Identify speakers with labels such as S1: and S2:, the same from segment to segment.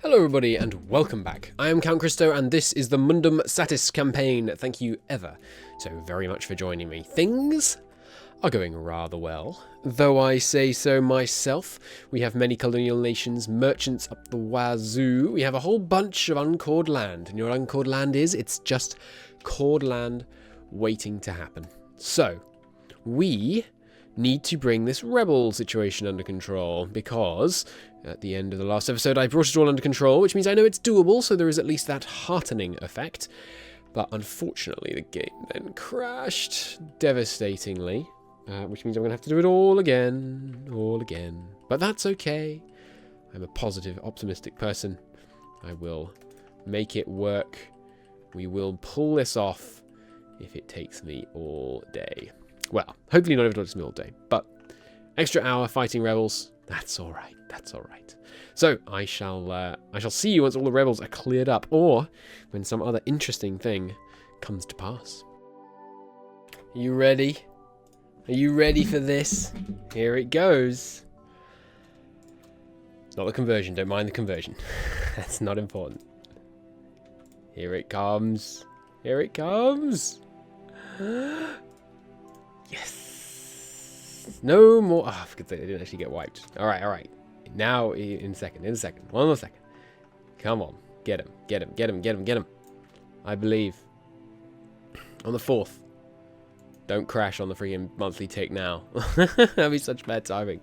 S1: Hello everybody and welcome back. I am Count Christo and this is the MUNDUM SATIS campaign. Thank you ever so very much for joining me. Things are going rather well, though I say so myself. We have many colonial nations, merchants up the wazoo. We have a whole bunch of uncored land. And you know what uncored land is? It's just cored land waiting to happen. So, we need to bring this rebel situation under control because at the end of the last episode I brought it all under control, which means I know it's doable, so there is at least that heartening effect. But unfortunately the game then crashed devastatingly, which means I'm going to have to do it all again. But that's okay. I'm a positive, optimistic person. I will make it work. We will pull this off if it takes me all day. Well, hopefully not if it takes me all day, but extra hour fighting rebels, that's all right. That's all right. So I shall see you once all the rebels are cleared up, or when some other interesting thing comes to pass. Are you ready? Are you ready for this? Here it goes. It's not the conversion. Don't mind the conversion. That's not important. Here it comes. Here it comes. Yes. No more. Oh, I didn't actually get wiped. All right. All right. Now, in a second. One more second. Come on. Get him. I believe. On the 4th. Don't crash on the freaking monthly tick now. That'd be such bad timing.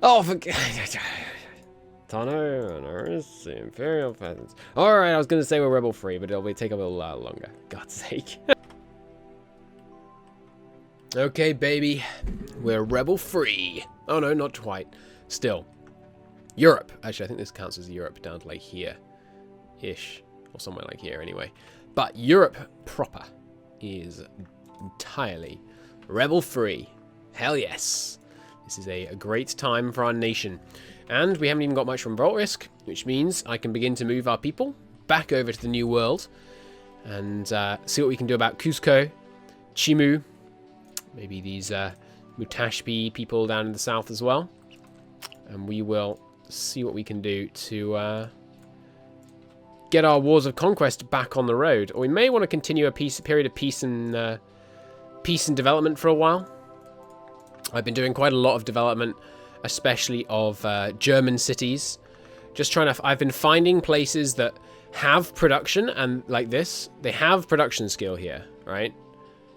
S1: Oh, Tano, Imperial Peasants. Alright, I was going to say we're rebel free, but it'll take a little longer. God's sake. Okay, baby. We're rebel free. Oh, no, not quite. Still. Europe. Actually, I think this counts as Europe down to like here-ish. Or somewhere like here anyway. But Europe proper is entirely rebel-free. Hell yes. This is a great time for our nation. And we haven't even got much from Revolt Risk, which means I can begin to move our people back over to the New World. And see what we can do about Cusco, Chimu, maybe these Mutashpi people down in the south as well. And we will see what we can do to get our wars of conquest back on the road. Or we may want to continue a period of peace and development for a while. I've been doing quite a lot of development, especially of German cities. Just trying to. I've been finding places that have production, and like this, they have production skill here, right?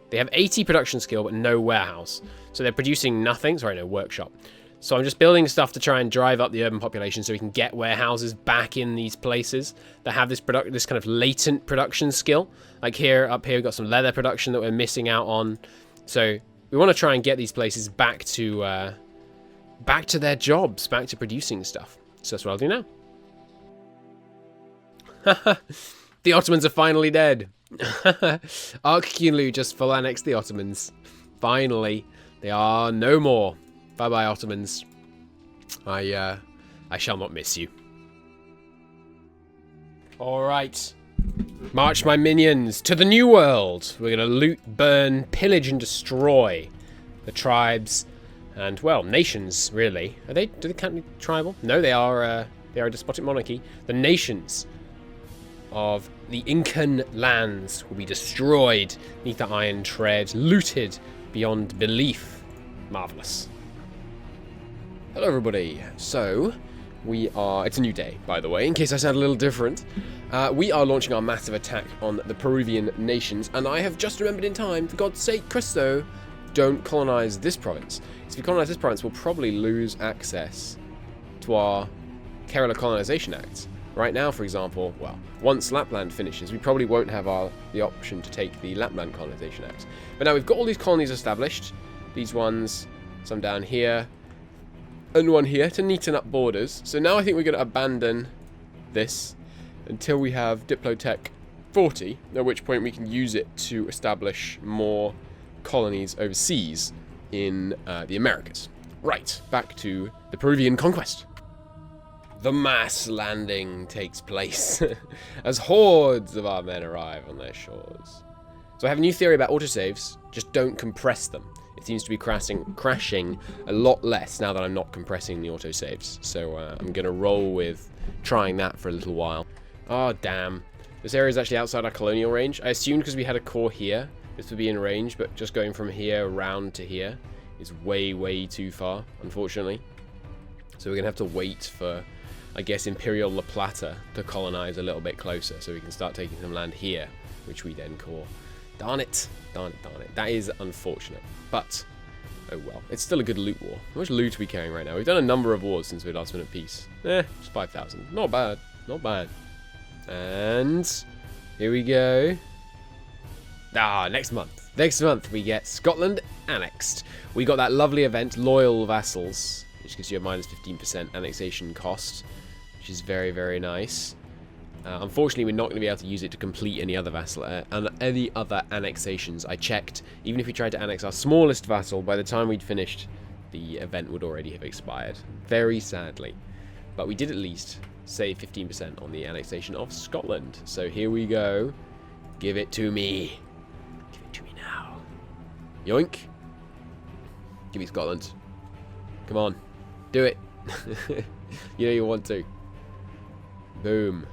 S1: They have 80 production skill, but no warehouse. So they're producing nothing. Sorry, no workshop. So I'm just building stuff to try and drive up the urban population so we can get warehouses back in these places that have this kind of latent production skill. Like up here, we've got some leather production that we're missing out on. So we want to try and get these places back to their jobs, back to producing stuff. So that's what I'll do now. The Ottomans are finally dead. Ark-Kunlu just full annexed the Ottomans. Finally, they are no more. Bye-bye, Ottomans. I shall not miss you. Alright. March my minions to the New World. We're going to loot, burn, pillage, and destroy the tribes and, well, nations, really. Do they count me tribal? No, they are a despotic monarchy. The nations of the Incan lands will be destroyed beneath the iron tread, looted beyond belief. Marvellous. Hello everybody. So, it's a new day, by the way, in case I sound a little different. We are launching our massive attack on the Peruvian nations, and I have just remembered in time, for God's sake, Christo, don't colonize this province. Because if we colonize this province, we'll probably lose access to our Kerala Colonization Acts. Right now, for example, well, once Lapland finishes, we probably won't have the option to take the Lapland Colonization Act. But now we've got all these colonies established. These ones, some down here, and one here to neaten up borders. So now I think we're going to abandon this until we have Diplotech 40, at which point we can use it to establish more colonies overseas in the Americas. Right, back to the Peruvian conquest. The mass landing takes place as hordes of our men arrive on their shores. So I have a new theory about autosaves, just don't compress them. It seems to be crashing a lot less now that I'm not compressing the autosaves. So I'm going to roll with trying that for a little while. Oh, damn. This area is actually outside our colonial range. I assumed because we had a core here, this would be in range, but just going from here around to here is way, way too far, unfortunately. So we're going to have to wait for, I guess, Imperial La Plata to colonize a little bit closer so we can start taking some land here, which we then core. Darn it. Darn it, darn it. That is unfortunate. But, oh well. It's still a good loot war. How much loot are we carrying right now? We've done a number of wars since we last been at peace. Just 5,000. Not bad. Not bad. And here we go. Next month. Next month we get Scotland annexed. We got that lovely event, Loyal Vassals, which gives you a minus 15% annexation cost, which is very, very nice. Unfortunately, we're not going to be able to use it to complete any other any other annexations. I checked. Even if we tried to annex our smallest vassal, by the time we'd finished, the event would already have expired. Very sadly. But we did at least save 15% on the annexation of Scotland. So here we go. Give it to me. Give it to me now. Yoink. Give me Scotland. Come on. Do it. You know you want to. Boom.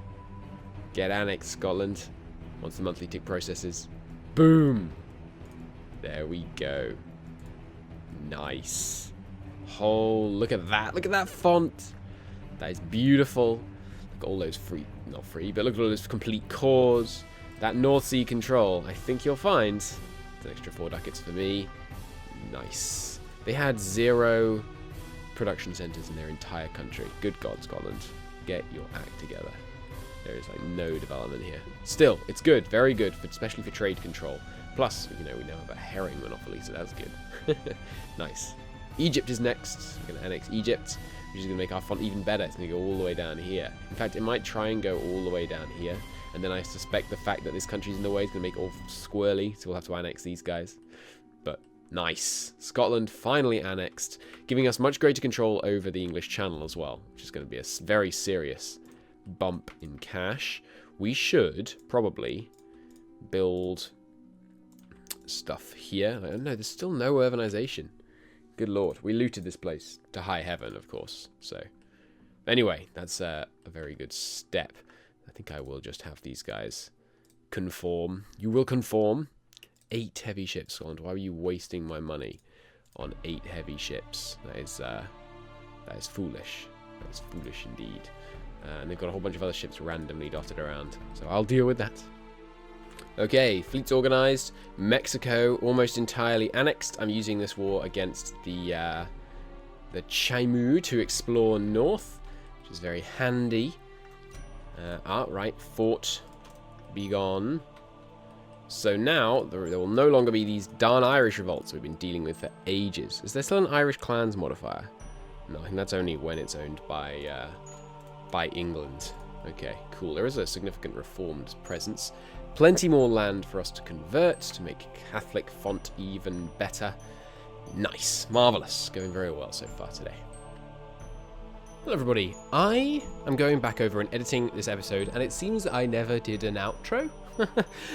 S1: Get annexed, Scotland. Once the monthly tick processes. Boom. There we go. Nice. Oh, look at that. Look at that font. That is beautiful. Look at all those free, not free, but look at all those complete cores. That North Sea control, I think you'll find. It's an extra 4 ducats for me. Nice. They had 0 production centres in their entire country. Good God, Scotland. Get your act together. There is like no development here. Still, it's good. Very good, especially for trade control. Plus, you know, we now have a herring monopoly, so that's good. Nice. Egypt is next. We're going to annex Egypt, which is going to make our font even better. It's going to go all the way down here. In fact, it might try and go all the way down here. And then I suspect the fact that this country's in the way is going to make it all squirrely, so we'll have to annex these guys. But nice. Scotland finally annexed, giving us much greater control over the English Channel as well, which is going to be a very serious bump in cash. We should probably build stuff here. I don't know, there's still no urbanization. Good lord, we looted this place to high heaven, of course. So anyway, that's a very good step. I think I will just have these guys conform. You will conform. 8 heavy ships, Scotland. Why are you wasting my money on 8 heavy ships? That is foolish. That is foolish indeed. And they've got a whole bunch of other ships randomly dotted around. So I'll deal with that. Okay, fleet's organized. Mexico almost entirely annexed. I'm using this war against the Chaimu to explore north, which is very handy. Right, fort, be gone. So now there will no longer be these darn Irish revolts we've been dealing with for ages. Is there still an Irish clans modifier? No, I think that's only when it's owned by England. Okay, cool. There is a significant reformed presence. Plenty more land for us to convert to make Catholic font even better. Nice. Marvellous. Going very well so far today. Hello everybody. I am going back over and editing this episode, and it seems that I never did an outro.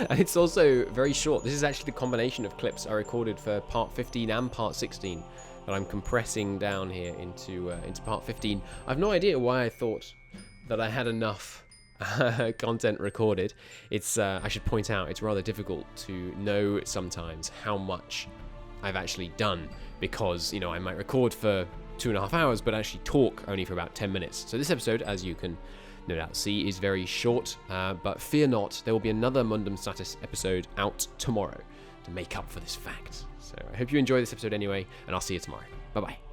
S1: And it's also very short. This is actually the combination of clips I recorded for part 15 and part 16 that I'm compressing down here into part 15. I've no idea why I thought that I had enough content recorded. It's I should point out, it's rather difficult to know sometimes how much I've actually done, because, you know, I might record for 2.5 hours but actually talk only for about 10 minutes. So this episode, as you can no doubt see, is very short, but fear not, there will be another Mundum SATIS episode out tomorrow to make up for this fact. So I hope you enjoy this episode anyway, and I'll see you tomorrow. Bye bye.